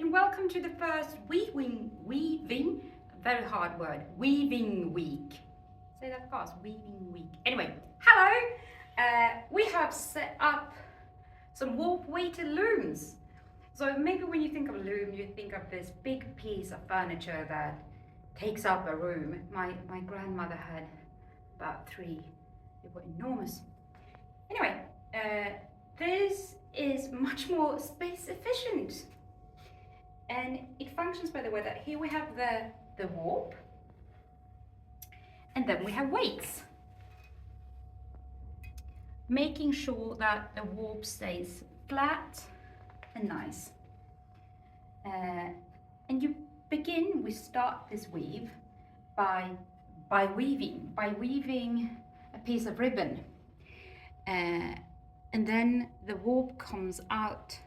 and welcome to the first weaving, very hard word, weaving week. Say that fast, weaving week. Anyway, hello! We have set up some warp weighted looms. So maybe when you think of a loom, you think of this big piece of furniture that takes up a room. My grandmother had about 3. They were enormous. Anyway, this is much more space efficient. And it functions by the way that here we have the warp, and then we have weights, making sure that the warp stays flat and nice. And we start this weave by weaving a piece of ribbon, and then the warp comes out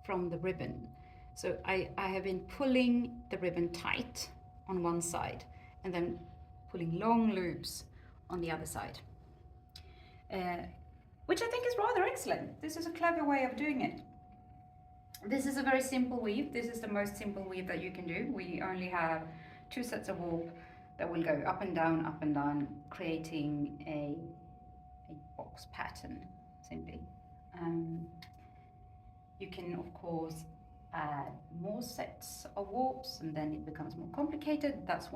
from the ribbon. So I have been pulling the ribbon tight on one side and then pulling long loops on the other side, which I think is rather excellent. This is a clever way of doing it. This is a very simple weave. This is the most simple weave that you can do. We only have 2 sets of warp that will go up and down, creating a box pattern, simply. You can, of course, add more sets of warps and then it becomes more complicated. That's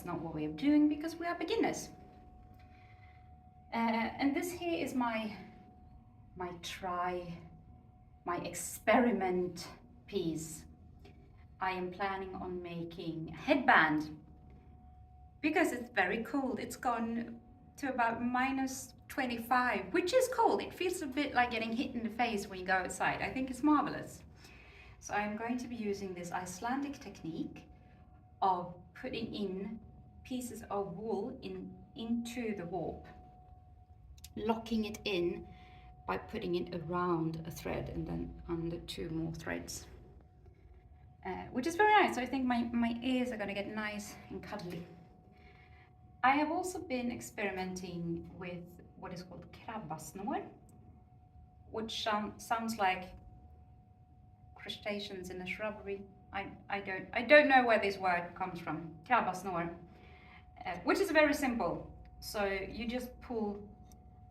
not what we are doing because we are beginners. And this here is my experiment piece. I am planning on making a headband because it's very cold. It's gone to about -25, which is cold. It feels a bit like getting hit in the face when you go outside. I think it's marvelous. So I'm going to be using this Icelandic technique of putting in pieces of wool into the warp, locking it in by putting it around a thread and then under 2 more threads, which is very nice. So I think my ears are going to get nice and cuddly. I have also been experimenting with what is called krabbasnor, which sounds like crustaceans in a shrubbery. I don't know where this word comes from, krabbasnor, which is very simple. So you just pull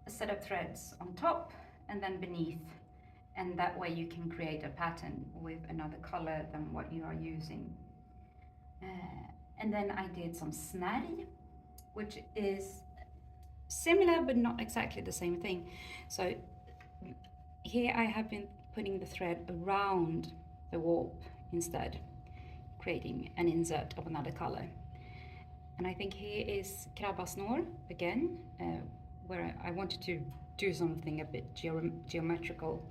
a set of threads on top and then beneath, and that way you can create a pattern with another color than what you are using. And then I did some snärj, which is similar but not exactly the same thing. So here I have been putting the thread around the warp instead, creating an insert of another color. And I think here is krabbasnor again, where I wanted to do something a bit geometrical.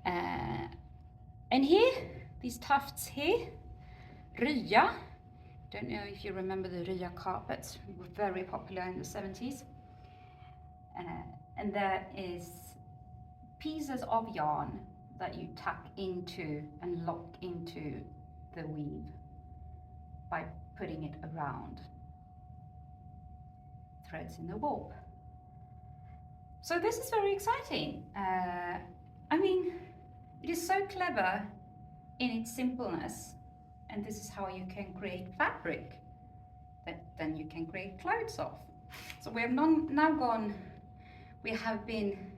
And here, these tufts here, rya. Don't know if you remember the rya carpets, they were very popular in the 70s. And that is pieces of yarn that you tuck into and lock into the weave by putting it around threads in the warp. So this is very exciting. I mean, it is so clever in its simpleness, and this is how you can create fabric that then you can create clothes of. So we have we have been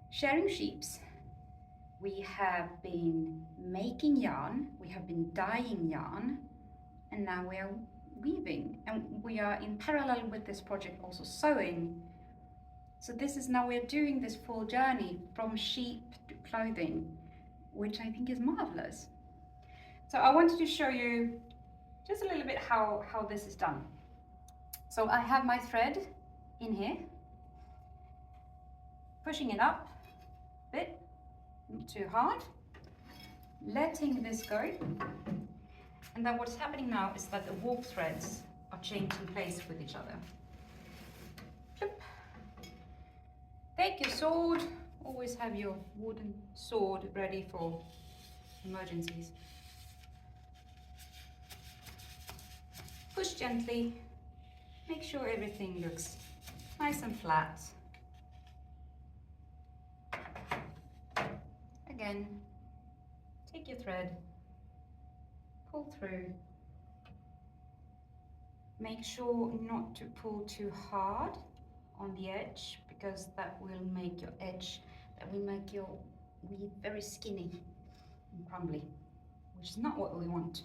sharing sheeps, we have been making yarn, we have been dyeing yarn, and now we are weaving, and we are in parallel with this project also sewing. So this is now we're doing this full journey from sheep to clothing, which I think is marvelous. So I wanted to show you just a little bit how this is done. So I have my thread in here, pushing it up a bit, not too hard, letting this go. And then what's happening now is that the warp threads are changing place with each other. Flip. Take your sword, always have your wooden sword ready for emergencies. Push gently, make sure everything looks nice and flat. Again, take your thread, pull through. Make sure not to pull too hard on the edge, because that will make your weave very skinny and crumbly, which is not what we want.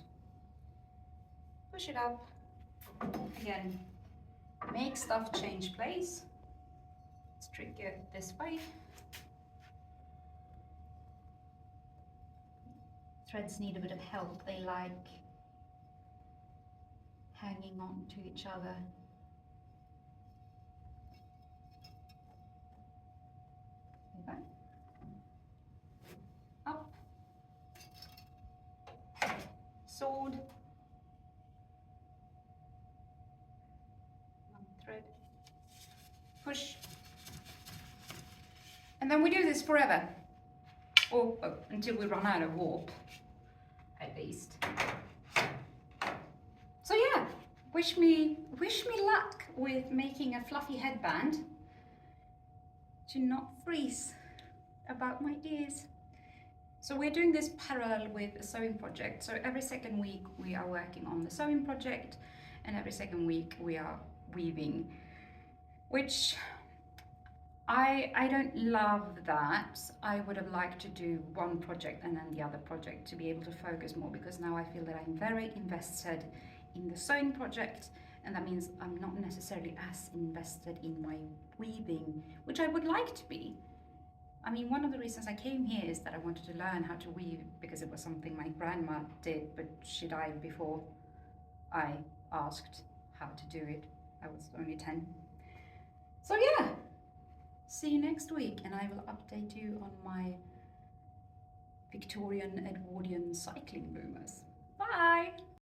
Push it up. Again, make stuff change place. Let's trick it this way. Threads need a bit of help. They like hanging on to each other. There we go. Up. Sword. One thread. Push. And then we do this forever. Or until we run out of warp, at least. So yeah, wish me luck with making a fluffy headband to not freeze about my ears. So we're doing this parallel with a sewing project. So every second week we are working on the sewing project, and every second week we are weaving, which I don't love that. I would have liked to do one project and then the other project to be able to focus more, because now I feel that I'm very invested in the sewing project, and that means I'm not necessarily as invested in my weaving, which I would like to be. I mean, one of the reasons I came here is that I wanted to learn how to weave, because it was something my grandma did, but she died before I asked how to do it. I was only 10. So yeah. See you next week, and I will update you on my Victorian Edwardian cycling boomers.